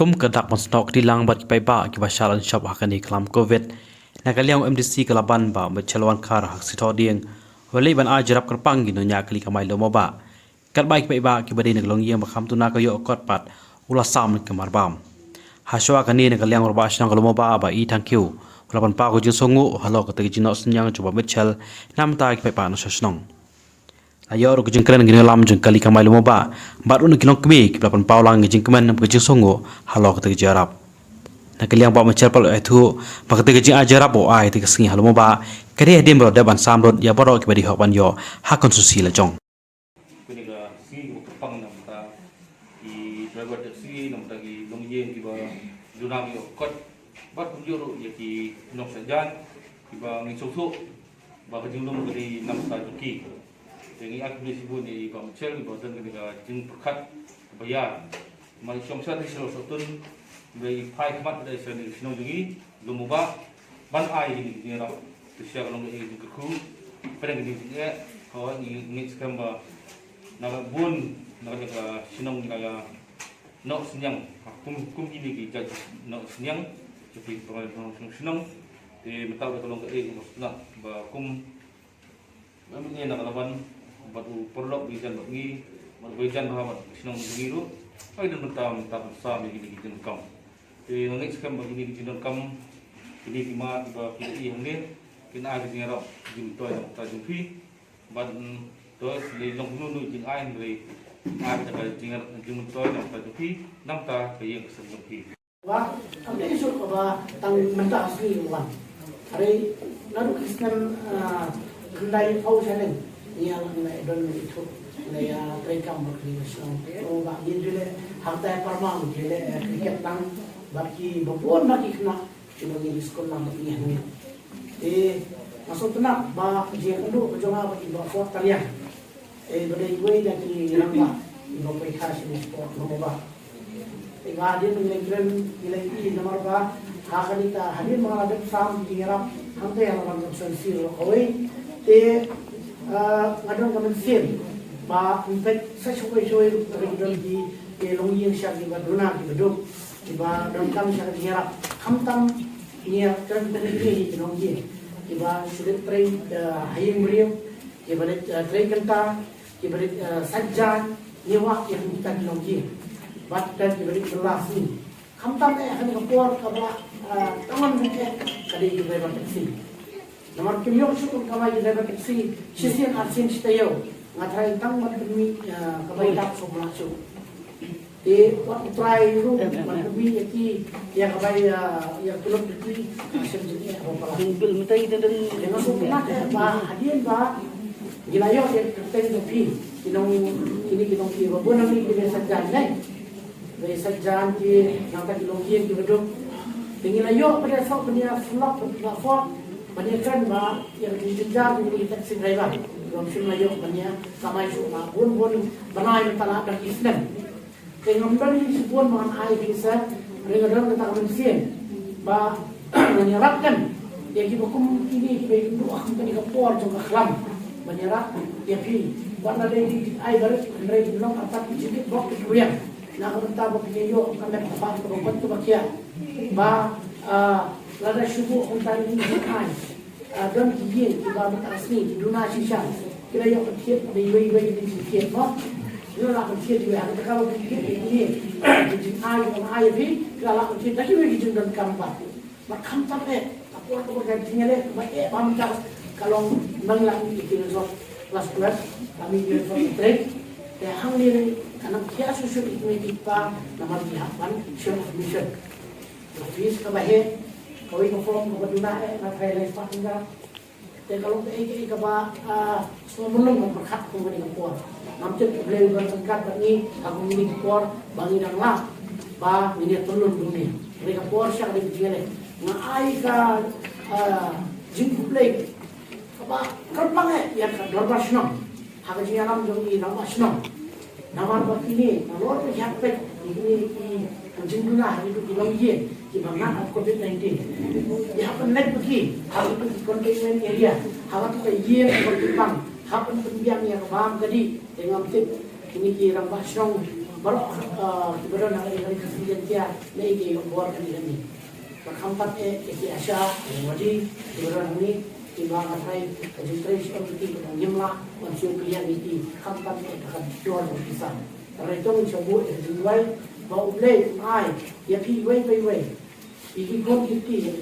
kum kedak monstok dilang bat kipai ba ki bashalan shop hakani kelam covid nakaliang MDC kelaban ba bechalwan kar hak sito dieng wali ban ajrap kerpang gino nya kali kamai lo ba kat baik kipai ba ki badi naglong yang bakam tu nakayo kot pat ula sam kemar bam haswa kani nakaliang roba asnang lo ba I thank you ulapan pa ko jin songu halo ka tegi jino senyang coba bechal nam ta kipai pa no sosnong ayo ro kujung keren gini lam jeng kali kamai lo ba baru nak kilong kemi kiplapan paulang jeng kemen nam kujung songu halo ka tegi jarap nakaliang ba mechal pal itu ba tegi jeng ajarap o ai tegi singi halo ba kare dem ro daban samrod ya baro ki badi hoban yo hakon susi la jong kini ga singi ko pang nam ta I driver taxi nam ta gi long yen ki ba junam yo kot bat juro ye ki nok sajan ki ba ngi soso ba kajing long gadi nam ta ki Jadi aku ni sibuk ni bang Michel, badan kita jeng perkat bayar. Mari somsa di selo sotun, beri pai kemat dari sini senang juga. Lumubah, ban ai ini ni rap. Tersiap kalau ni kerku, pada ni dia kau ni sekarang bah nak bun nak kita senang kita nak senyang. Kum ini kita nak senyang, jadi pengaruh senang. Di metau kalau kita nak bah kum, ini nak lawan. Batu perlok bijan bagi, batu bijan bahawa senang begitu. Ai dan mentah sama begini kita kam. Di nangis kam begini kita kam. Ini cuma kita ini kita ada di Arab jumpa yang tak jumpi. Ban terus di long nunu jeng ain dari ada jumpa yang tak jumpi. Namta kaya kesembuhi. Wah, kami isu apa tang mentah asli wan. Hari lalu Kristen kendai kau sana. Yang nak don itu, nak rekam berkini macam. Oh, bagi jule harta permang jule kriket tang bagi berbuat bagi kena cuma di sekolah bagi ni. Masuk tu nak bah dia kedua berjumpa bagi bawa talian. Berdaya gue jadi nampak bawa periksa sini sport nombor. Hadir mengirim nilai nomor bah hakanita hadir mengalami sam di Arab hantu yang orang konsumsi kawai. Ngadon kami film, bah impact sesuai region di Longying siap di Baduna di Beduk, di Badun kami siap di Arab, hamtam ni kan terjadi di Longying, di sudah train hayang beliau, di train kentang, di sajan, nyewa yang kita di Longying, bahkan di kelas ni, hamtam akan keluar kabah tangan mereka kali di Beduk taksi. Nomor kemiyok syukur kamay driver taxi sisian arsin sitayo ngatray tang matumi kamay dak so masyo what try ru matumi yaki ya kamay ya kulog diti asin jini ako pala bil mitay dan so nak ba hadian ba gilayo ya kerten pi kinong kinong ki ba bona mi ki sajjan nai be sajjan ki nata kilong ki bedok tingilayo pada sok punya vlog platform banyak kan bah yang dijejar di taksi driver, langsung layok banyak kamai semua bun banai mentala dan Islam. Dengan beri sebuah makan air bisa, mereka dalam kata manusia, bah menyerapkan yang kita hukum ini kita itu akan kita keluar juga kelam menyerap dia pi. Warna dari air baru mereka bilang apa sedikit bok kemudian, nak mentah bok yo kami apa berobat tu bakia, bah lada syukur untuk ini bukan dan kian kita berasmi di dunia sisa kita yang berkiat di wei di kiat mah kita nak berkiat juga kalau berkiat ini di air ini kita nak berkiat tapi wei di dalam kampak makam sampai aku bergantinya le pamkas kalau menglang itu kelas kami di trek ya hang ni karena kia susu itu kita nama dihapan syurga mission office kabeh kau ini form berduna nak highlight pakai dan kalau ini kaba semua belum memperkat kemudian kuat. Nampak beliau berangkat begini, aku ini kuat bangi dan lah, bah ini turun dunia. Mereka kuat siapa di sini? Ngai ka jinggu play, kaba kerpang ya dorba senang. Hak jian alam jadi nama senang. Nama begini, kalau yang pek ini jinggu lah itu di Longying. Di mana COVID-19, ya penek pergi, hal itu containment area, hal itu kajian berkembang, hal itu yang paham tadi dengan tip ini kira bahasong baru baru nak lagi kesempatan dia lagi buat lagi berkampat ke Asia wadi baru ni tiba matrai registration itu menyemlah masuk pilihan itu kampat dekat jual bisa karena itu mencoba jual bau play ai ya pi wei pi kon itu